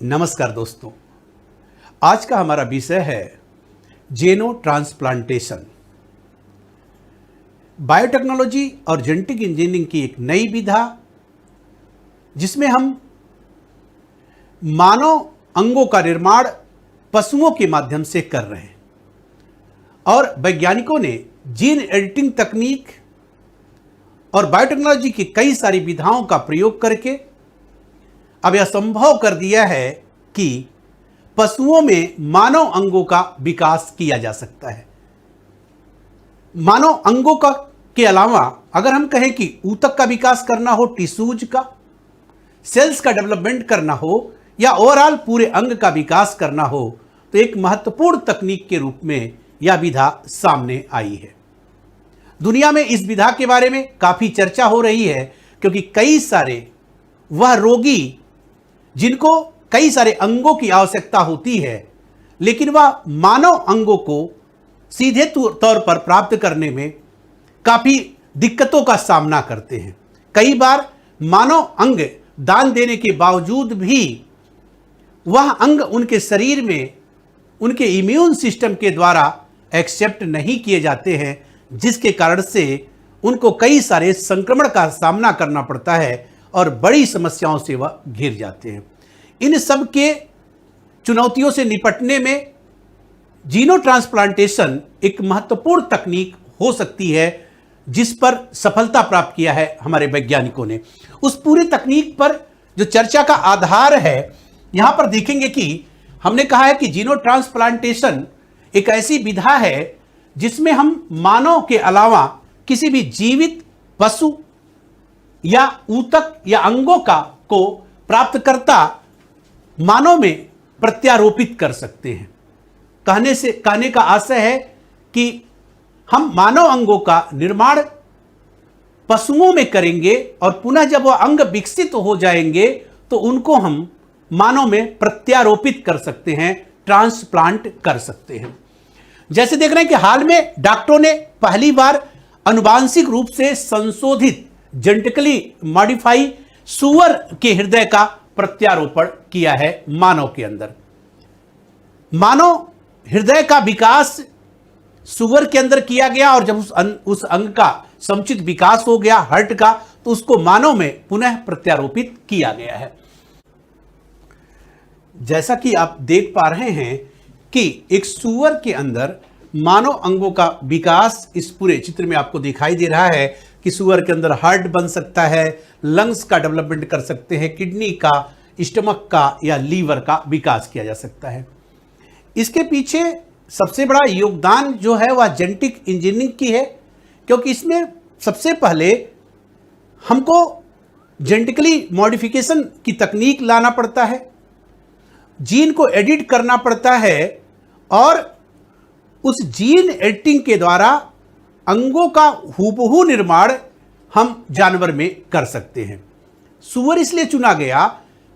नमस्कार दोस्तों, आज का हमारा विषय है जेनो ट्रांसप्लांटेशन। बायोटेक्नोलॉजी और जेनेटिक इंजीनियरिंग की एक नई विधा जिसमें हम मानव अंगों का निर्माण पशुओं के माध्यम से कर रहे हैं और वैज्ञानिकों ने जीन एडिटिंग तकनीक और बायोटेक्नोलॉजी की कई सारी विधाओं का प्रयोग करके अब यह संभव कर दिया है कि पशुओं में मानव अंगों का विकास किया जा सकता है। मानव अंगों का के अलावा अगर हम कहें कि ऊतक का विकास करना हो, टिश्यूज का, सेल्स का डेवलपमेंट करना हो या ओवरऑल पूरे अंग का विकास करना हो, तो एक महत्वपूर्ण तकनीक के रूप में यह विधा सामने आई है। दुनिया में इस विधा के बारे में काफी चर्चा हो रही है क्योंकि कई सारे वह रोगी जिनको कई सारे अंगों की आवश्यकता होती है लेकिन वह मानव अंगों को सीधे तौर पर प्राप्त करने में काफी दिक्कतों का सामना करते हैं। कई बार मानव अंग दान देने के बावजूद भी वह अंग उनके शरीर में उनके इम्यून सिस्टम के द्वारा एक्सेप्ट नहीं किए जाते हैं, जिसके कारण से उनको कई सारे संक्रमण का सामना करना पड़ता है और बड़ी समस्याओं से वह घिर जाते हैं। इन सब के चुनौतियों से निपटने में जीनो ट्रांसप्लांटेशन एक महत्वपूर्ण तकनीक हो सकती है जिस पर सफलता प्राप्त किया है हमारे वैज्ञानिकों ने। उस पूरी तकनीक पर जो चर्चा का आधार है, यहां पर देखेंगे कि हमने कहा है कि जीनो ट्रांसप्लांटेशन एक ऐसी विधा है जिसमें हम मानव के अलावा किसी भी जीवित पशु या ऊतक या अंगों को प्राप्तकर्ता मानव में प्रत्यारोपित कर सकते हैं। कहने का आशय है कि हम मानव अंगों का निर्माण पशुओं में करेंगे और पुनः जब वह अंग विकसित हो जाएंगे तो उनको हम मानव में प्रत्यारोपित कर सकते हैं, ट्रांसप्लांट कर सकते हैं। जैसे देख रहे हैं कि हाल में डॉक्टरों ने पहली बार आनुवांशिक रूप से संशोधित जेनेटिकली मॉडिफाई सूअर के हृदय का प्रत्यारोपण किया है मानव के अंदर। मानव हृदय का विकास सूअर के अंदर किया गया और जब उस अंग का समुचित विकास हो गया हार्ट का, तो उसको मानव में पुनः प्रत्यारोपित किया गया है। जैसा कि आप देख पा रहे हैं कि एक सूअर के अंदर मानव अंगों का विकास इस पूरे चित्र में आपको दिखाई दे रहा है कि सूअर के अंदर हार्ट बन सकता है, लंग्स का डेवलपमेंट कर सकते हैं, किडनी का, स्टमक का या लीवर का विकास किया जा सकता है। इसके पीछे सबसे बड़ा योगदान जो है वह जेनेटिक इंजीनियरिंग की है, क्योंकि इसमें सबसे पहले हमको जेनेटिकली मॉडिफिकेशन की तकनीक लाना पड़ता है, जीन को एडिट करना पड़ता है और उस जीन एडिटिंग के द्वारा अंगों का हूबहू निर्माण हम जानवर में कर सकते हैं। सूअर इसलिए चुना गया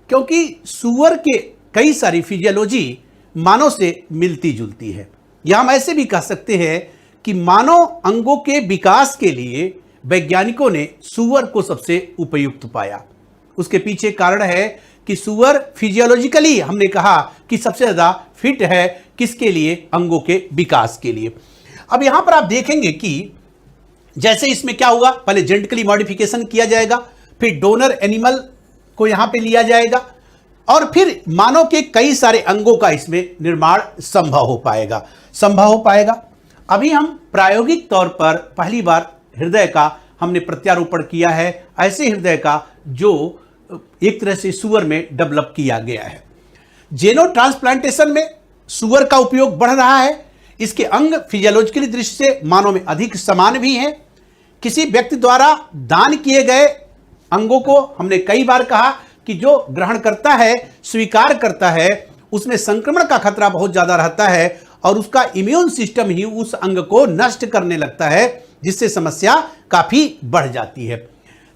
क्योंकि सूअर के कई सारी फिजियोलॉजी मानव से मिलती जुलती है, या हम ऐसे भी कह सकते हैं कि मानव अंगों के विकास के लिए वैज्ञानिकों ने सूअर को सबसे उपयुक्त पाया। उसके पीछे कारण है कि सूअर फिजियोलॉजिकली हमने कहा कि सबसे ज्यादा फिट है किसके लिए, अंगों के विकास के लिए। अब यहां पर आप देखेंगे कि जैसे इसमें क्या होगा, पहले जेनेटिकली मॉडिफिकेशन किया जाएगा, फिर डोनर एनिमल को यहां पे लिया जाएगा और फिर मानव के कई सारे अंगों का इसमें निर्माण संभव हो पाएगा। अभी हम प्रायोगिक तौर पर पहली बार हृदय का हमने प्रत्यारोपण किया है, ऐसे हृदय का जो एक तरह से सूअर में डेवलप किया गया है। जेनो ट्रांसप्लांटेशन में सूअर का उपयोग बढ़ रहा है। इसके अंग फिजियोलॉजिकली दृष्टि से मानव में अधिक समान भी हैं। किसी व्यक्ति द्वारा दान किए गए अंगों को हमने कई बार कहा कि जो ग्रहण करता है, स्वीकार करता है, उसमें संक्रमण का खतरा बहुत ज्यादा रहता है और उसका इम्यून सिस्टम ही उस अंग को नष्ट करने लगता है, जिससे समस्या काफी बढ़ जाती है।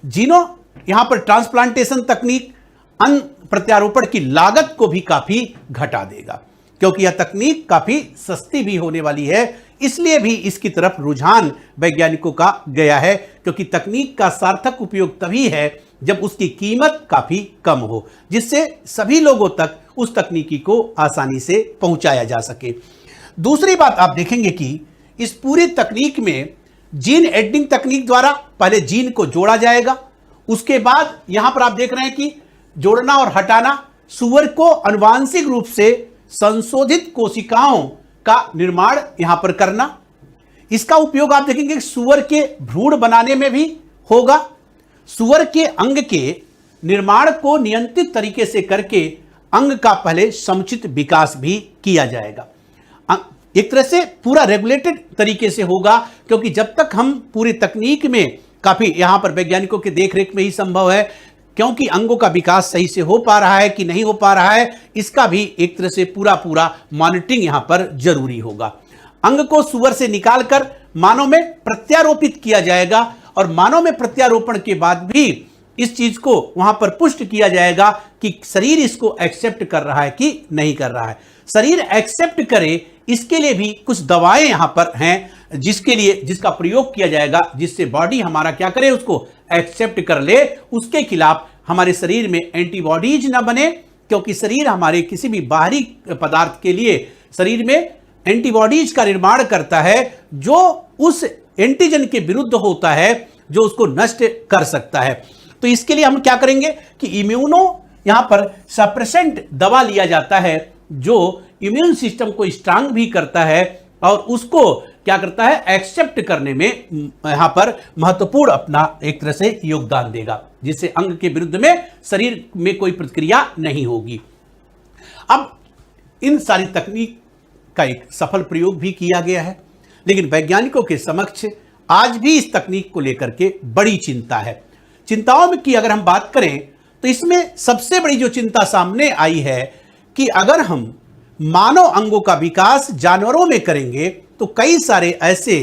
जीनो यहां पर ट्रांसप्लांटेशन तकनीक अंग प्रत्यारोपण की लागत को भी काफी घटा देगा, क्योंकि यह तकनीक काफी सस्ती भी होने वाली है। इसलिए भी इसकी तरफ रुझान वैज्ञानिकों का गया है, क्योंकि तकनीक का सार्थक उपयोग तभी है जब उसकी कीमत काफी कम हो, जिससे सभी लोगों तक उस तकनीकी को आसानी से पहुंचाया जा सके। दूसरी बात आप देखेंगे कि इस पूरी तकनीक में जीन एडिटिंग तकनीक द्वारा पहले जीन को जोड़ा जाएगा, उसके बाद यहां पर आप देख रहे हैं कि जोड़ना और हटाना, सुअर को आनुवांशिक रूप से संशोधित कोशिकाओं का निर्माण यहां पर करना। इसका उपयोग आप देखेंगे सुअर के भ्रूण बनाने में भी होगा। सुअर के अंग के निर्माण को नियंत्रित तरीके से करके अंग का पहले समुचित विकास भी किया जाएगा। एक तरह से पूरा रेगुलेटेड तरीके से होगा, क्योंकि जब तक हम पूरी तकनीक में काफी यहां पर वैज्ञानिकों के देखरेख में ही संभव है, क्योंकि अंगों का विकास सही से हो पा रहा है कि नहीं हो पा रहा है, इसका भी एक तरह से पूरा मॉनिटरिंग यहां पर जरूरी होगा। अंग को सुअर से निकालकर मानव में प्रत्यारोपित किया जाएगा और मानव में प्रत्यारोपण के बाद भी इस चीज को वहां पर पुष्ट किया जाएगा कि शरीर इसको एक्सेप्ट कर रहा है कि नहीं कर रहा है। शरीर एक्सेप्ट करे, इसके लिए भी कुछ दवाएं यहां पर हैं जिसका प्रयोग किया जाएगा, जिससे बॉडी हमारा क्या करे, उसको एक्सेप्ट कर ले। उसके खिलाफ हमारे शरीर में एंटीबॉडीज ना बने, क्योंकि शरीर हमारे किसी भी बाहरी पदार्थ के लिए शरीर में एंटीबॉडीज का निर्माण करता है, जो उस एंटीजन के विरुद्ध होता है, जो उसको नष्ट कर सकता है। तो इसके लिए हम क्या करेंगे कि इम्यूनो यहां पर सप्रेसेंट दवा लिया जाता है, जो इम्यून सिस्टम को स्ट्रांग भी करता है और उसको क्या करता है, एक्सेप्ट करने में यहां पर महत्वपूर्ण अपना एक तरह से योगदान देगा, जिससे अंग के विरुद्ध में शरीर में कोई प्रतिक्रिया नहीं होगी। अब इन सारी तकनीक का एक सफल प्रयोग भी किया गया है, लेकिन वैज्ञानिकों के समक्ष आज भी इस तकनीक को लेकर के बड़ी चिंता है। चिंताओं में की अगर हम बात करें तो इसमें सबसे बड़ी जो चिंता सामने आई है कि अगर हम मानव अंगों का विकास जानवरों में करेंगे तो कई सारे ऐसे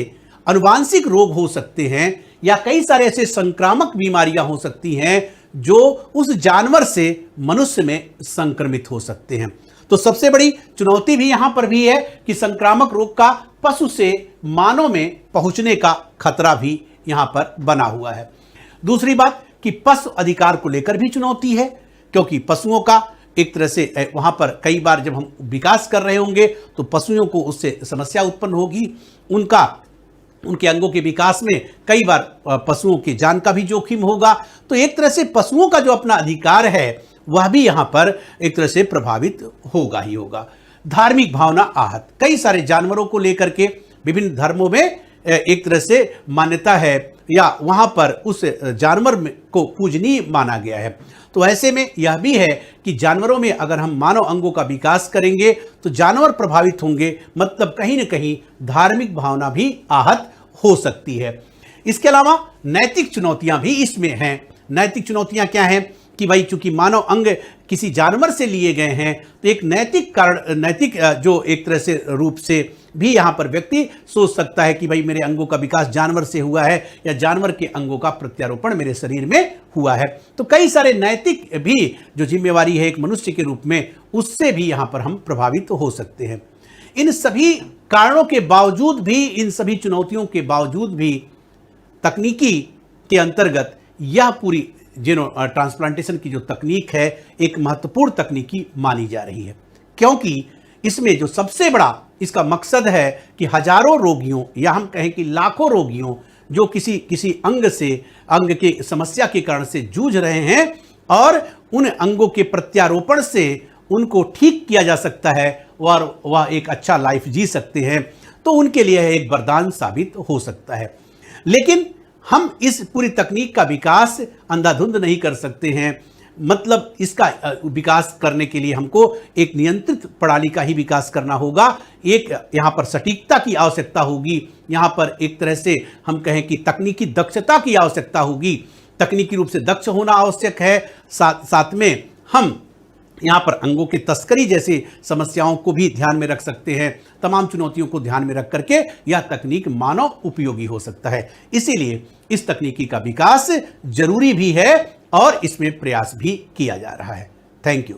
आनुवांशिक रोग हो सकते हैं या कई सारे ऐसे संक्रामक बीमारियां हो सकती हैं जो उस जानवर से मनुष्य में संक्रमित हो सकते हैं। तो सबसे बड़ी चुनौती भी यहां पर भी है कि संक्रामक रोग का पशु से मानव में पहुंचने का खतरा भी यहां पर बना हुआ है। दूसरी बात कि पशु अधिकार को लेकर भी चुनौती है, क्योंकि पशुओं का एक तरह से वहां पर कई बार जब हम विकास कर रहे होंगे तो पशुओं को उससे समस्या उत्पन्न होगी, उनके अंगों के विकास में कई बार पशुओं की जान का भी जोखिम होगा। तो एक तरह से पशुओं का जो अपना अधिकार है वह भी यहां पर एक तरह से प्रभावित होगा ही होगा। धार्मिक भावना आहत, कई सारे जानवरों को लेकर के विभिन्न धर्मों में एक तरह से मान्यता है या वहां पर उस जानवर को पूजनीय माना गया है। तो ऐसे में यह भी है कि जानवरों में अगर हम मानव अंगों का विकास करेंगे तो जानवर प्रभावित होंगे, मतलब कहीं ना कहीं धार्मिक भावना भी आहत हो सकती है। इसके अलावा नैतिक चुनौतियां भी इसमें हैं। नैतिक चुनौतियां क्या हैं कि भाई चूंकि मानव अंग किसी जानवर से लिए गए हैं तो एक नैतिक जो एक तरह से रूप से भी यहां पर व्यक्ति सोच सकता है कि भाई मेरे अंगों का विकास जानवर से हुआ है या जानवर के अंगों का प्रत्यारोपण मेरे शरीर में हुआ है। तो कई सारे नैतिक भी जो जिम्मेवारी है एक मनुष्य के रूप में, उससे भी यहां पर हम प्रभावित हो सकते हैं। इन सभी कारणों के बावजूद भी, इन सभी चुनौतियों के बावजूद भी तकनीकी के अंतर्गत यह पूरी जीनो ट्रांसप्लांटेशन की जो तकनीक है एक महत्वपूर्ण तकनीकी मानी जा रही है, क्योंकि इसमें जो सबसे बड़ा इसका मकसद है कि हजारों रोगियों या हम कहें कि लाखों रोगियों जो किसी अंग के समस्या के कारण से जूझ रहे हैं और उन अंगों के प्रत्यारोपण से उनको ठीक किया जा सकता है और वह एक अच्छा लाइफ जी सकते हैं, तो उनके लिए एक वरदान साबित हो सकता है। लेकिन हम इस पूरी तकनीक का विकास अंधाधुंध नहीं कर सकते हैं, मतलब इसका विकास करने के लिए हमको एक नियंत्रित प्रणाली का ही विकास करना होगा। एक यहाँ पर सटीकता की आवश्यकता होगी, यहाँ पर एक तरह से हम कहें कि तकनीकी दक्षता की आवश्यकता होगी, तकनीकी रूप से दक्ष होना आवश्यक है। साथ में हम यहाँ पर अंगों की तस्करी जैसी समस्याओं को भी ध्यान में रख सकते हैं। तमाम चुनौतियों को ध्यान में रख करके यह तकनीक मानव उपयोगी हो सकता है। इसीलिए इस तकनीकी का विकास जरूरी भी है और इसमें प्रयास भी किया जा रहा है। Thank you.